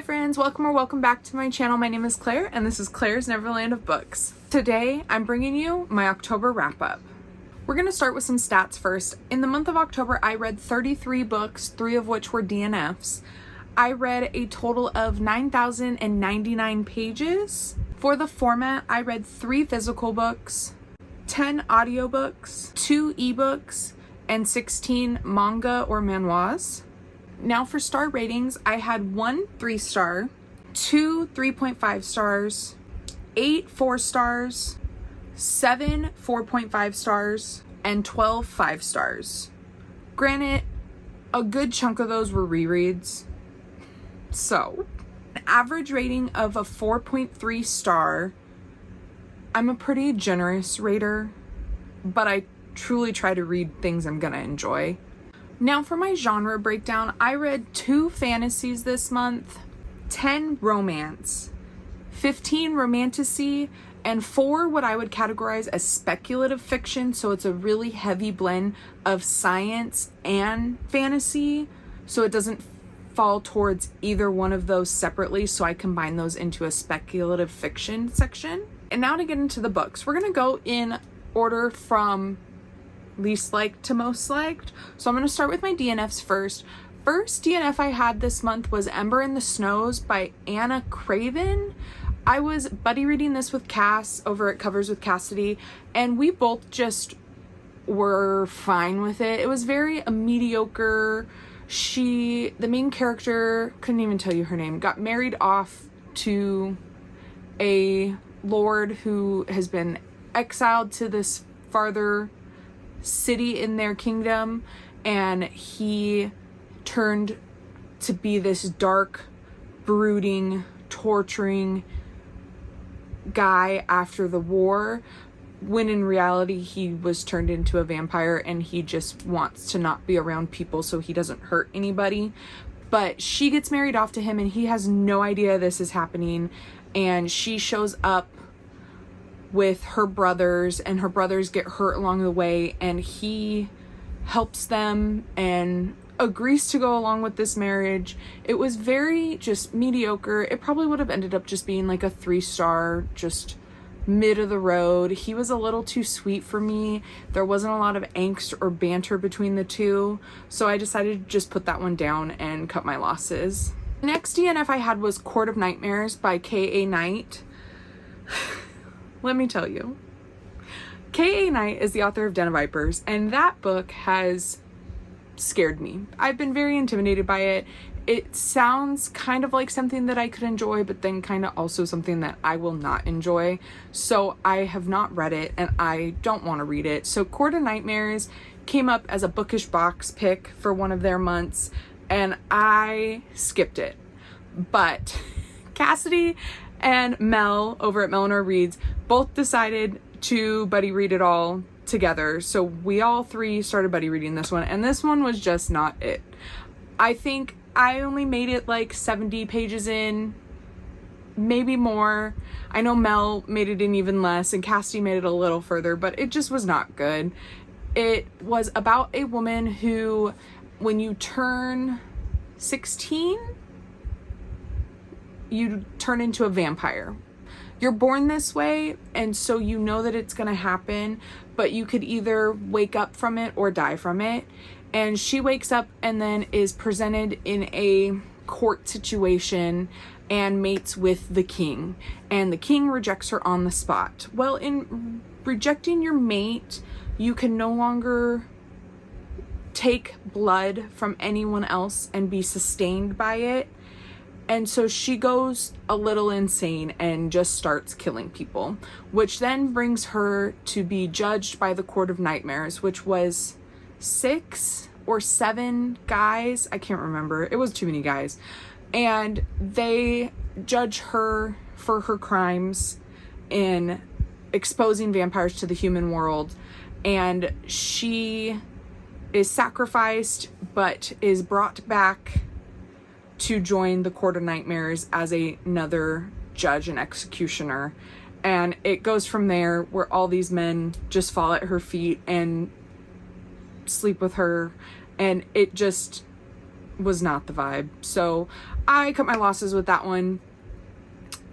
friends, welcome back to my channel. My name is Claire and this is Claire's Neverland of Books. Today I'm bringing you my October wrap up. We're going to start with some stats first. In the month of October I read 33 books, 3 of which were DNFs. I read a total of 9,099 pages. For the format I read 3 physical books, 10 audiobooks, 2 ebooks, and 16 manga or manhwas. Now for star ratings, I had 1 3-star, 2 3.5 stars, 8 4 stars, 7 4.5 stars, and 12 5 stars. Granted, a good chunk of those were rereads. So, an average rating of a 4.3 star. I'm a pretty generous rater, but I truly try to read things I'm gonna enjoy. Now for my genre breakdown, I read 2 fantasies this month, 10 romance, 15 romantasy, and 4 what I would categorize as speculative fiction, so it's a really heavy blend of science and fantasy, so it doesn't fall towards either one of those separately, so I combine those into a speculative fiction section. And now to get into the books, we're gonna go in order from least liked to most liked. So I'm going to start with my DNFs first. First DNF I had this month was Ember in the Snows by Anna Craven. I was buddy reading this with Cass over at Covers with Cassidy, and we both just were fine with it. It was very mediocre. The main character, couldn't even tell you her name, got married off to a lord who has been exiled to this farther city in their kingdom, and he turned to be this dark, brooding, torturing guy after the war, when in reality he was turned into a vampire and he just wants to not be around people so he doesn't hurt anybody. But she gets married off to him and he has no idea this is happening, and she shows up with her brothers, and her brothers get hurt along the way, and he helps them and agrees to go along with this marriage. It was very just mediocre. It probably would have ended up just being like a 3-star, just mid of the road. He was a little too sweet for me. There wasn't a lot of angst or banter between the two, so I decided to just put that one down and cut my losses. Next DNF I had was Court of Nightmares by K.A. Knight. Let me tell you, K.A. Knight is the author of Den of Vipers, and that book has scared me. I've been very intimidated by it. It sounds kind of like something that I could enjoy, but then kind of also something that I will not enjoy. So I have not read it, and I don't want to read it. So Court of Nightmares came up as a bookish box pick for one of their months, and I skipped it. But Cassidy and Mel over at Melnor Reads both decided to buddy read it all together. So we all 3 started buddy reading this one, and this one was just not it. I think I only made it like 70 pages in, maybe more. I know Mel made it in even less, and Cassidy made it a little further, but it just was not good. It was about a woman who, when you turn 16, you turn into a vampire. You're born this way, and so you know that it's gonna happen, but you could either wake up from it or die from it. And she wakes up and then is presented in a court situation and mates with the king, and the king rejects her on the spot. Well, in rejecting your mate, you can no longer take blood from anyone else and be sustained by it. And so she goes a little insane and just starts killing people, which then brings her to be judged by the Court of Nightmares, which was 6 or 7 guys. I can't remember. It was too many guys. And they judge her for her crimes in exposing vampires to the human world. And she is sacrificed, but is brought back to join the Court of Nightmares as another judge and executioner. And it goes from there, where all these men just fall at her feet and sleep with her, and it just was not the vibe. So I cut my losses with that one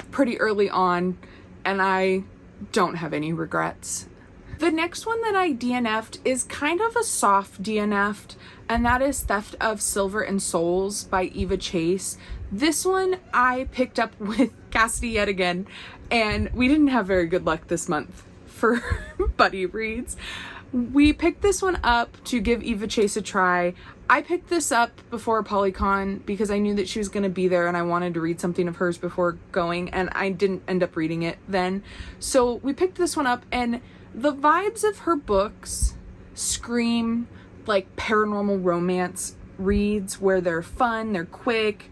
pretty early on, and I don't have any regrets. The next one that I DNF'd is kind of a soft DNF'd, and that is Theft of Silver and Souls by Eva Chase. This one I picked up with Cassidy yet again, and we didn't have very good luck this month for buddy reads. We picked this one up to give Eva Chase a try. I picked this up before Polycon because I knew that she was going to be there and I wanted to read something of hers before going, and I didn't end up reading it then. So we picked this one up, and the vibes of her books scream like paranormal romance reads where they're fun, they're quick,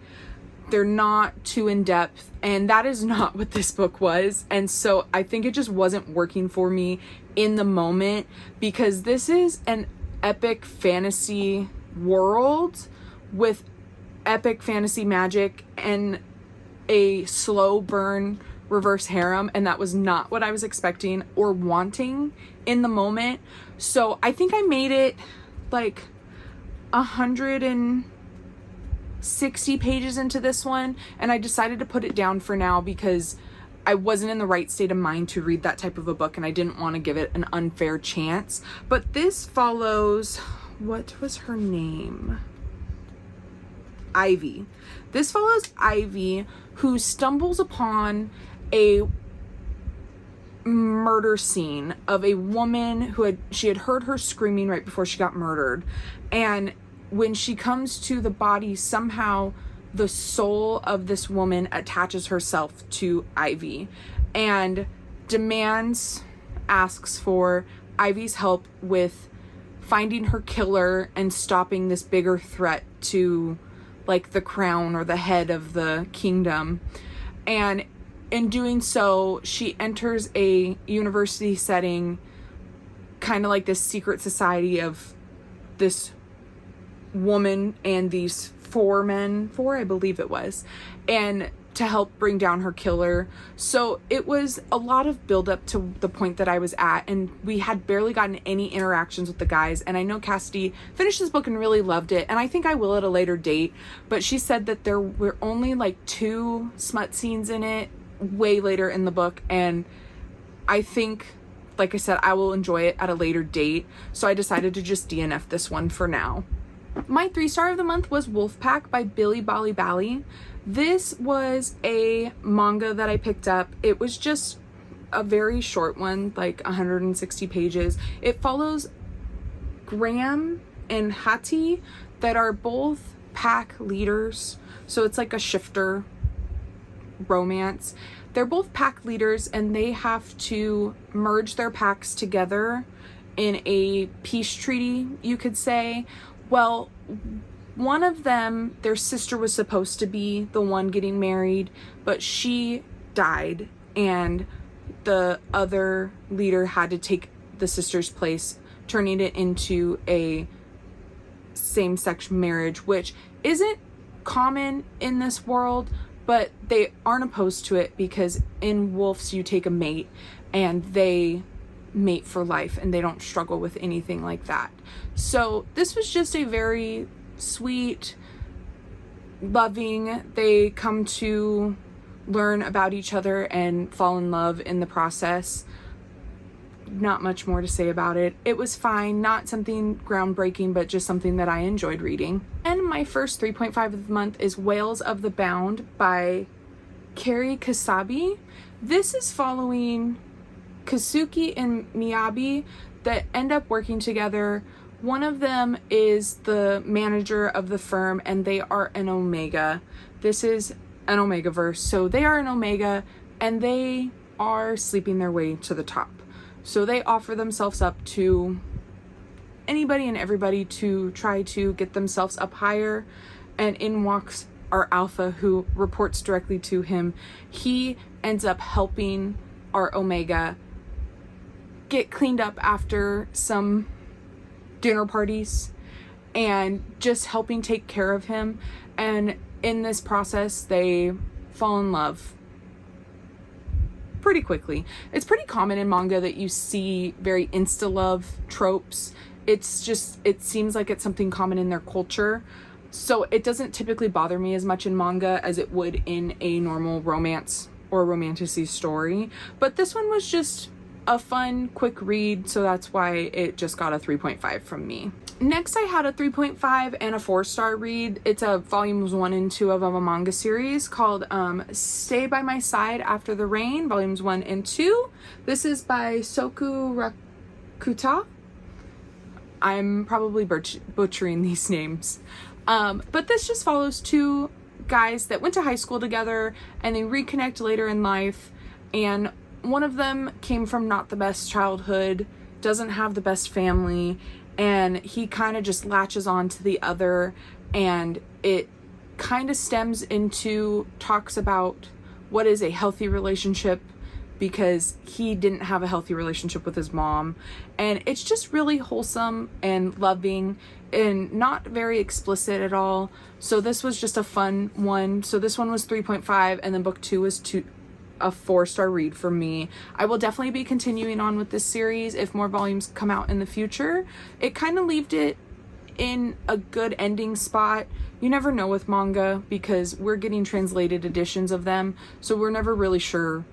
they're not too in-depth, and that is not what this book was. And so I think it just wasn't working for me in the moment, because this is an epic fantasy world with epic fantasy magic and a slow burn reverse harem, and that was not what I was expecting or wanting in the moment. So I think I made it like 160 pages into this one, and I decided to put it down for now because I wasn't in the right state of mind to read that type of a book, and I didn't want to give it an unfair chance. But this follows, what was her name? Ivy. This follows Ivy, who stumbles upon a murder scene of a woman who she had heard her screaming right before she got murdered. And when she comes to the body, somehow the soul of this woman attaches herself to Ivy and asks for Ivy's help with finding her killer and stopping this bigger threat to like the crown or the head of the kingdom. And in doing so, she enters a university setting, kind of like this secret society of this woman and these four I believe it was, and to help bring down her killer. So it was a lot of build up to the point that I was at, and we had barely gotten any interactions with the guys. And I know Cassidy finished this book and really loved it, and I think I will at a later date, but she said that there were only like 2 smut scenes in it way later in the book, and I think, like I said, I will enjoy it at a later date. So I decided to just DNF this one for now. My 3-star of the month was Wolfpack by Billy Bali Bali. This was a manga that I picked up. It was just a very short one, like 160 pages. It follows Graham and Hattie that are both pack leaders. So it's like a shifter romance. They're both pack leaders, and they have to merge their packs together in a peace treaty, you could say. Well, one of them, their sister was supposed to be the one getting married, but she died, and the other leader had to take the sister's place, turning it into a same-sex marriage, which isn't common in this world, but they aren't opposed to it because in wolves you take a mate and they mate for life, and they don't struggle with anything like that. So this was just a very sweet, loving, they come to learn about each other and fall in love in the process. Not much more to say about it. It was fine, not something groundbreaking, but just something that I enjoyed reading. And my first 3.5 of the month is Whales of the Bound by Kari Kasabi. This is following Kazuki and Miyabi that end up working together. One of them is the manager of the firm, and they are an Omega. This is an Omega verse, so they are an Omega, and they are sleeping their way to the top. So they offer themselves up to anybody and everybody to try to get themselves up higher, and in walks our Alpha, who reports directly to him. He ends up helping our Omega get cleaned up after some dinner parties and just helping take care of him. And in this process, they fall in love pretty quickly. It's pretty common in manga that you see very insta-love tropes. It's just, it seems like it's something common in their culture. So it doesn't typically bother me as much in manga as it would in a normal romance or romantasy story. But this one was just a fun, quick read, so that's why it just got a 3.5 from me. Next, I had a 3.5 and a 4-star read. It's a volumes 1 and 2 of a manga series called Stay By My Side After the Rain, volumes 1 and 2. This is by Soku Rakuta. I'm probably butchering these names. But this just follows two guys that went to high school together and they reconnect later in life, and one of them came from not the best childhood, doesn't have the best family, and he kind of just latches on to the other, and it kind of stems into talks about what is a healthy relationship, because he didn't have a healthy relationship with his mom, and it's just really wholesome and loving and not very explicit at all. So this was just a fun one. So this one was 3.5, and then book 2 was a 4-star read for me. I will definitely be continuing on with this series if more volumes come out in the future. It kind of left it in a good ending spot. You never know with manga because we're getting translated editions of them, so we're never really sure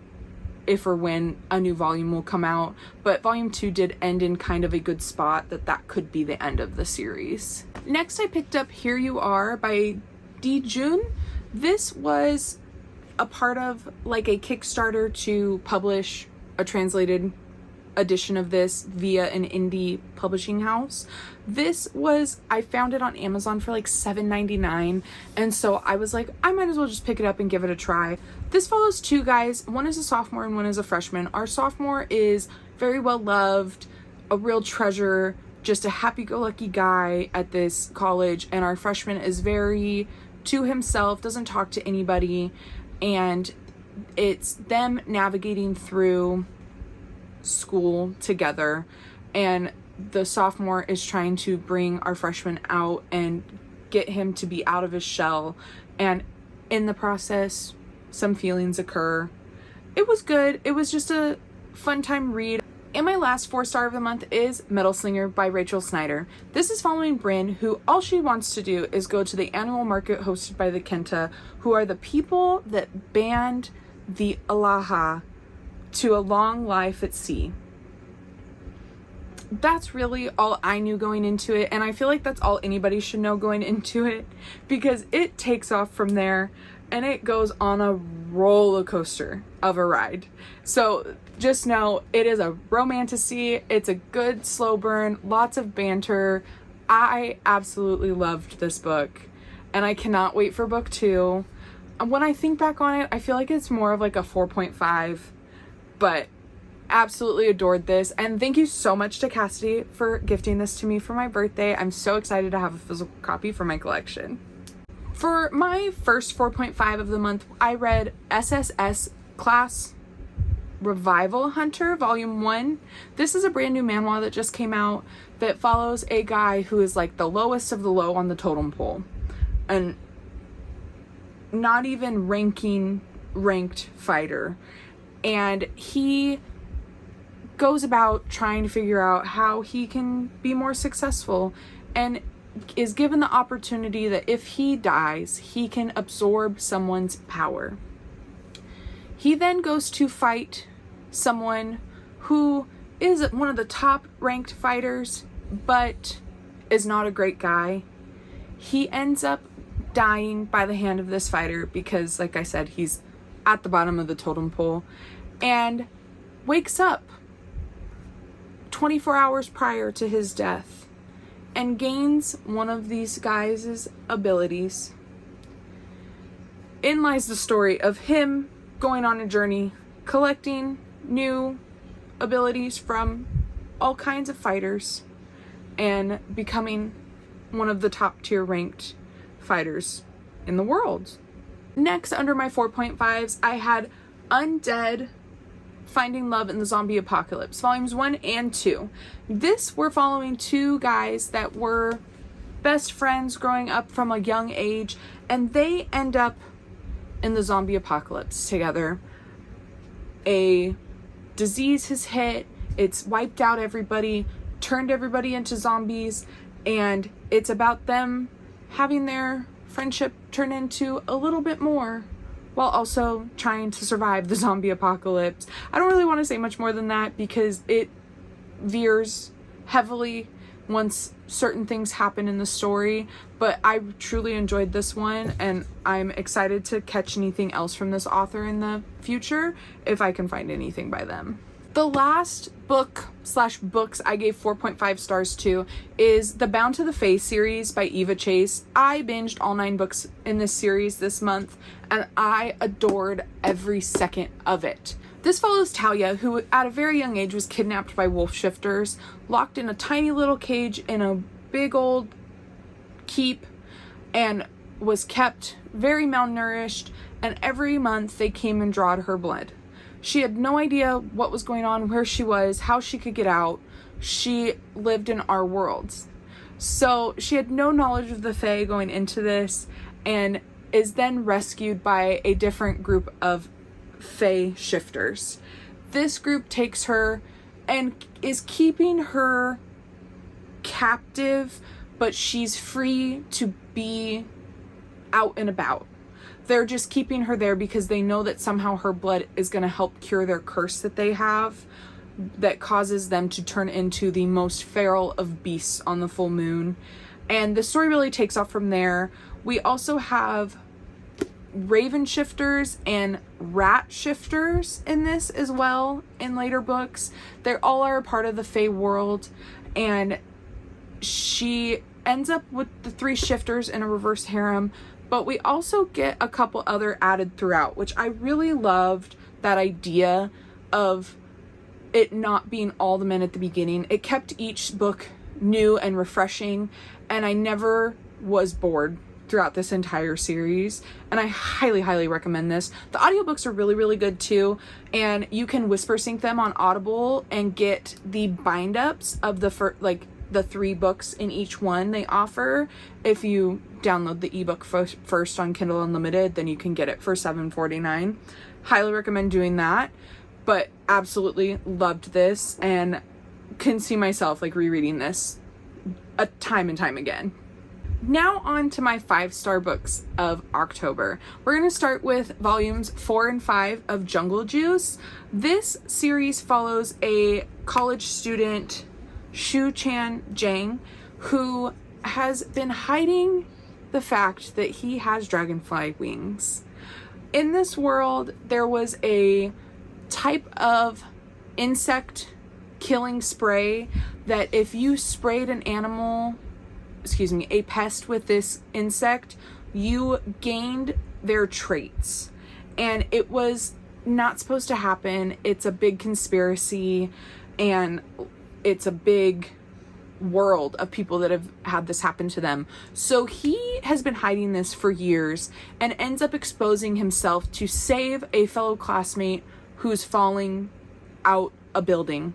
if or when a new volume will come out, but volume 2 did end in kind of a good spot that could be the end of the series. Next, I picked up Here You Are by D. Jun. This was a part of like a Kickstarter to publish a translated edition of this via an indie publishing house. I found it on Amazon for like $7.99, and so I was like, I might as well just pick it up and give it a try. This follows two guys. One is a sophomore and one is a freshman. Our sophomore is very well loved, a real treasure, just a happy-go-lucky guy at this college, and our freshman is very to himself, doesn't talk to anybody, and it's them navigating through school together, and the sophomore is trying to bring our freshman out and get him to be out of his shell, and in the process some feelings occur. It was good. It was just a fun time read. And my last 4-star of the month is Metal Slinger by Rachel Snyder. This is following Bryn, who all she wants to do is go to the annual market hosted by the Kenta, who are the people that banned the Alaha to a long life at sea. That's really all I knew going into it, and I feel like that's all anybody should know going into it, because it takes off from there and it goes on a roller coaster of a ride. So just know it is a romantasy. It's a good slow burn, lots of banter. I absolutely loved this book, and I cannot wait for book 2. When I think back on it, I feel like it's more of like a 4.5, but absolutely adored this. And thank you so much to Cassidy for gifting this to me for my birthday. I'm so excited to have a physical copy for my collection. For my first 4.5 of the month, I read SSS Class Revival Hunter Volume 1. This is a brand new manhwa that just came out that follows a guy who is like the lowest of the low on the totem pole, and not even ranked fighter, and he goes about trying to figure out how he can be more successful, and is given the opportunity that if he dies, he can absorb someone's power. He then goes to fight someone who is one of the top ranked fighters, but is not a great guy. He ends up dying by the hand of this fighter because, like I said, he's at the bottom of the totem pole, and wakes up 24 hours prior to his death and gains one of these guys' abilities. In lies the story of him going on a journey, collecting new abilities from all kinds of fighters, and becoming one of the top tier ranked fighters in the world. Next, under my 4.5s, I had Undead Finding Love in the Zombie Apocalypse, volumes 1 and 2. This, we're following two guys that were best friends growing up from a young age, and they end up in the zombie apocalypse together. A disease has hit, it's wiped out everybody, turned everybody into zombies, and it's about them having their friendship turn into a little bit more, while also trying to survive the zombie apocalypse. I don't really want to say much more than that because it veers heavily once certain things happen in the story, but I truly enjoyed this one, and I'm excited to catch anything else from this author in the future if I can find anything by them. The last book/books I gave 4.5 stars to is the Bound to the Fae series by Eva Chase. I binged all 9 books in this series this month, and I adored every second of it. This follows Talia, who at a very young age was kidnapped by wolf shifters, locked in a tiny little cage in a big old keep, and was kept very malnourished, and every month they came and drawed her blood. She had no idea what was going on, where she was, how she could get out. She lived in our worlds. So she had no knowledge of the Fae going into this, and is then rescued by a different group of Fae shifters. This group takes her and is keeping her captive, but she's free to be out and about. They're just keeping her there because they know that somehow her blood is going to help cure their curse that they have, that causes them to turn into the most feral of beasts on the full moon. And the story really takes off from there. We also have raven shifters and rat shifters in this as well in later books. They all are a part of the Fae world, and she ends up with the 3 shifters in a reverse harem, but we also get a couple other added throughout, which I really loved that idea of it not being all the men at the beginning. It kept each book new and refreshing, and I never was bored throughout this entire series, and I highly recommend this. The audiobooks are really good too, and you can whisper sync them on Audible and get the bind ups of the the 3 books in each one they offer. If you download the ebook first on Kindle Unlimited, then you can get it for $7.49. Highly recommend doing that, but absolutely loved this and can see myself rereading this a time and time again. Now on to my 5-star books of October. We're going to start with volumes 4 and 5 of Jungle Juice. This series follows a college student, Shu Chan Jang, who has been hiding the fact that he has dragonfly wings. In this world, there was a type of insect killing spray that if you sprayed a pest with this insect, you gained their traits. And it was not supposed to happen. It's a big conspiracy, and it's a big world of people that have had this happen to them. So he has been hiding this for years and ends up exposing himself to save a fellow classmate who's falling out a building.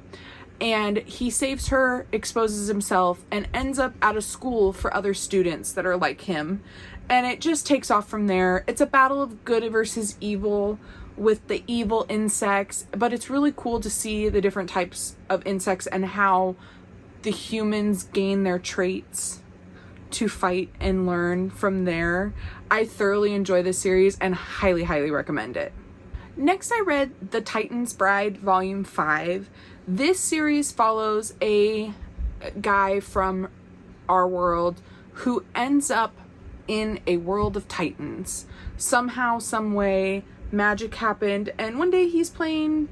And he saves her, exposes himself, and ends up at a school for other students that are like him. And it just takes off from there. It's a battle of good versus evil with the evil insects, but it's really cool to see the different types of insects and how the humans gain their traits to fight and learn from there. I thoroughly enjoy this series and highly recommend it. Next, I read The Titan's Bride Volume 5. This series follows a guy from our world who ends up in a world of titans. Somehow, some way, magic happened, and one day he's playing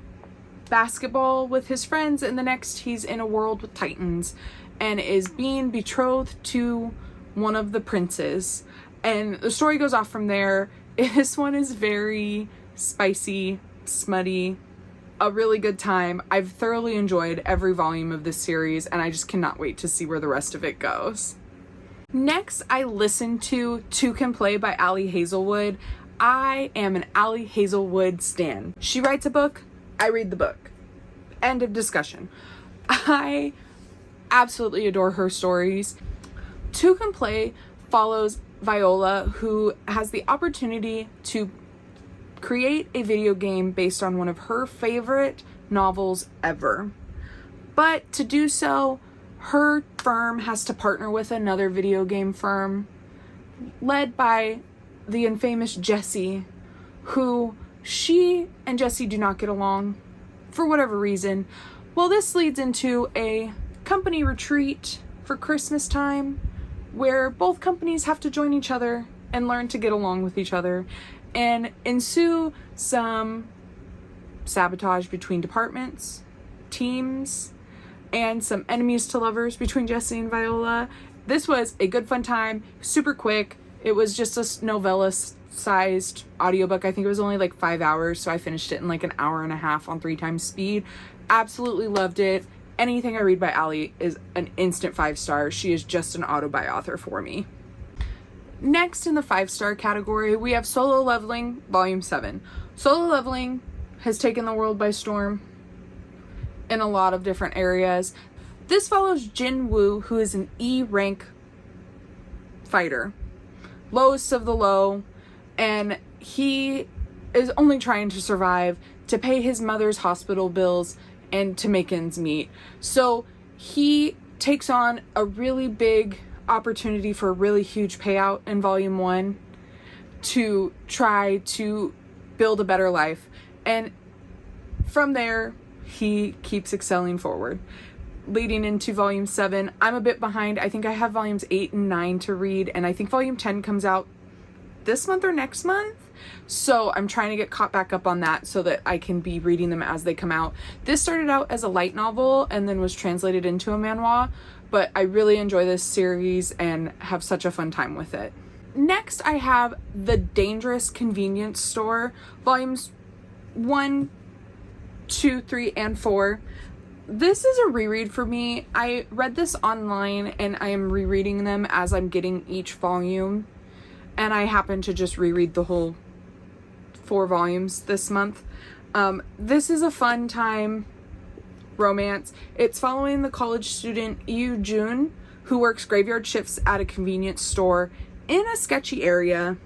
basketball with his friends, and the next he's in a world with titans and is being betrothed to one of the princes. And the story goes off from there. This one is very spicy, smutty, a really good time. I've thoroughly enjoyed every volume of this series, and I just cannot wait to see where the rest of it goes. Next, I listened to Can Playay by Ali Hazelwood. I am an Ali Hazelwood stan. She writes a book, I read the book. End of discussion. I absolutely adore her stories. Can Playay follows Viola, who has the opportunity to create a video game based on one of her favorite novels ever. But to do so, her firm has to partner with another video game firm led by the infamous Jessie, who she and Jessie do not get along for whatever reason. Well, this leads into a company retreat for Christmas time where both companies have to join each other and learn to get along with each other, and ensue some sabotage between departments, teams, and some enemies to lovers between Jessie and Viola. This was a good fun time, super quick. It was just a novella-sized audiobook. I think it was only like 5 hours, so I finished it in like an hour and a half on 3 times speed. Absolutely loved it. Anything I read by Allie is an instant 5-star. She is just an auto-buy author for me. Next in the 5-star category, we have Solo Leveling, Volume 7. Solo Leveling has taken the world by storm in a lot of different areas. This follows Jin Woo, who is an E rank fighter, lowest of the low, and he is only trying to survive, to pay his mother's hospital bills, and to make ends meet. So he takes on a really big opportunity for a really huge payout in Volume 1 to try to build a better life. And from there, he keeps excelling forward. Leading into Volume 7, I'm a bit behind. I think I have Volumes 8 and 9 to read, and I think Volume 10 comes out this month or next month. So I'm trying to get caught back up on that so that I can be reading them as they come out. This started out as a light novel and then was translated into a manhwa, but I really enjoy this series and have such a fun time with it. Next, I have The Dangerous Convenience Store, Volumes 1, 2, 3, and 4. This is a reread for me. I read this online and I am rereading them as I'm getting each volume. And I happen to just reread the whole 4 volumes this month. This is a fun time romance. It's following the college student Yoo Jun, who works graveyard shifts at a convenience store in a sketchy area.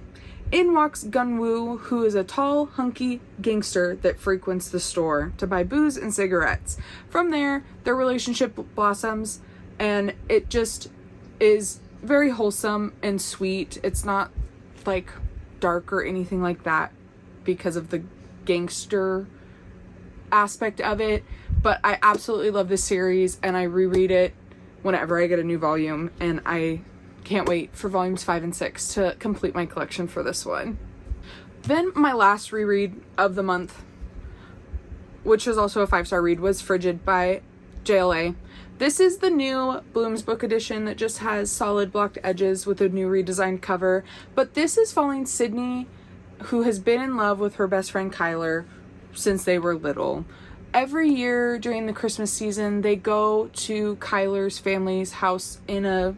In walks Gunwoo, who is a tall, hunky gangster that frequents the store to buy booze and cigarettes. From there, their relationship blossoms, and it just is very wholesome and sweet. It's not like dark or anything like that because of the gangster aspect of it, but I absolutely love this series and I reread it whenever I get a new volume, and I can't wait for Volumes 5 and 6 to complete my collection for this one. Then my last reread of the month, which was also a 5-star read, was Frigid by JLA. This is the new Bloom's Book edition that just has solid blocked edges with a new redesigned cover, but this is following Sydney, who has been in love with her best friend Kyler since they were little. Every year during the Christmas season, they go to Kyler's family's house in a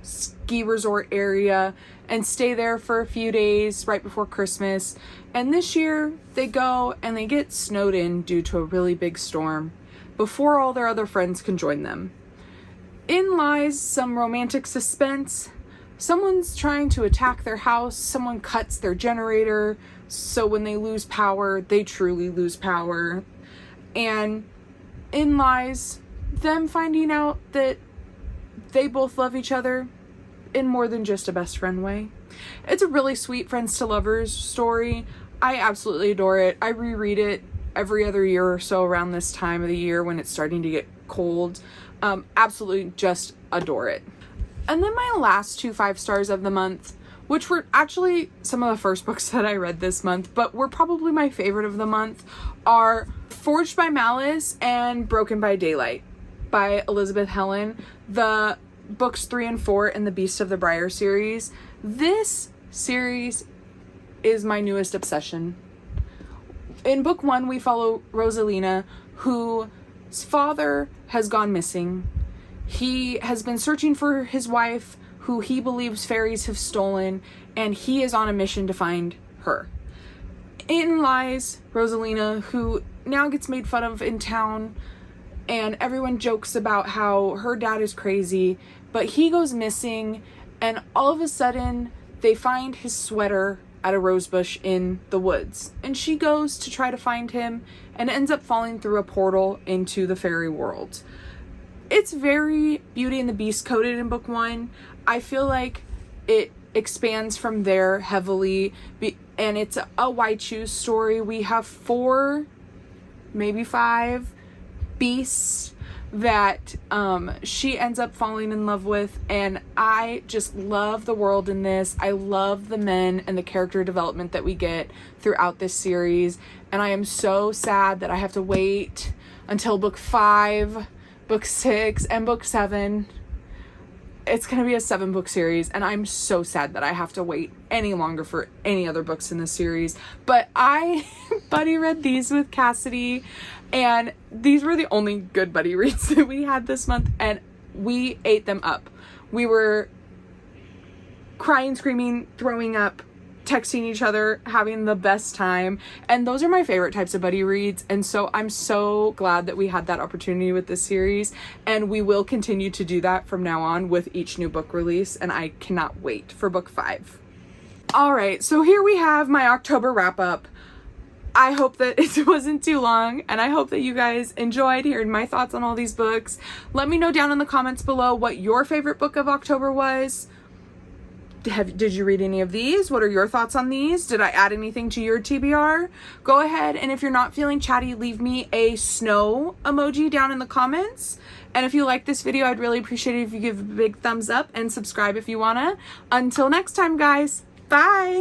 ski resort area and stay there for a few days right before Christmas. And this year they go and they get snowed in due to a really big storm before all their other friends can join them. In lies some romantic suspense. Someone's trying to attack their house. Someone cuts their generator, so when they lose power, they truly lose power. And in lies them finding out that they both love each other in more than just a best friend way. It's a really sweet friends to lovers story. I absolutely adore it. I reread it every other year or so around this time of the year when it's starting to get cold. Absolutely just adore it. And then my last 2 5-stars of the month, which were actually some of the first books that I read this month, but were probably my favorite of the month, are Forged by Malice and Broken by Daylight by Elizabeth Helen, the books 3 and 4 in the Beast of the Briar series. This series is my newest obsession. In book 1, we follow Rosalina, whose father has gone missing. He has been searching for his wife, who he believes fairies have stolen, and he is on a mission to find her. In lies Rosalina, who now gets made fun of in town, and everyone jokes about how her dad is crazy, but he goes missing, and all of a sudden they find his sweater at a rosebush in the woods, and she goes to try to find him and ends up falling through a portal into the fairy world. It's very Beauty and the Beast coded in book 1. I feel like it expands from there heavily, and it's a Why Choose story. We have 4, maybe 5 beasts that she ends up falling in love with, and I just love the world in this. I love the men and the character development that we get throughout this series, and I am so sad that I have to wait until book 5, book 6, and book 7. It's gonna be a 7-book series, and I'm so sad that I have to wait any longer for any other books in the series. But I buddy read these with Cassidy, and these were the only good buddy reads that we had this month, and we ate them up. We were crying, screaming, throwing up, texting each other, having the best time, and those are my favorite types of buddy reads, and so I'm so glad that we had that opportunity with this series, and we will continue to do that from now on with each new book release, and I cannot wait for book 5. Alright, so here we have my October wrap-up. I hope that it wasn't too long, and I hope that you guys enjoyed hearing my thoughts on all these books. Let me know down in the comments below what your favorite book of October was. Did you read any of these? What are your thoughts on these? Did I add anything to your TBR? Go ahead, and if you're not feeling chatty, leave me a snow emoji down in the comments. And if you like this video, I'd really appreciate it if you give a big thumbs up and subscribe if you wanna. Until next time, guys. Bye!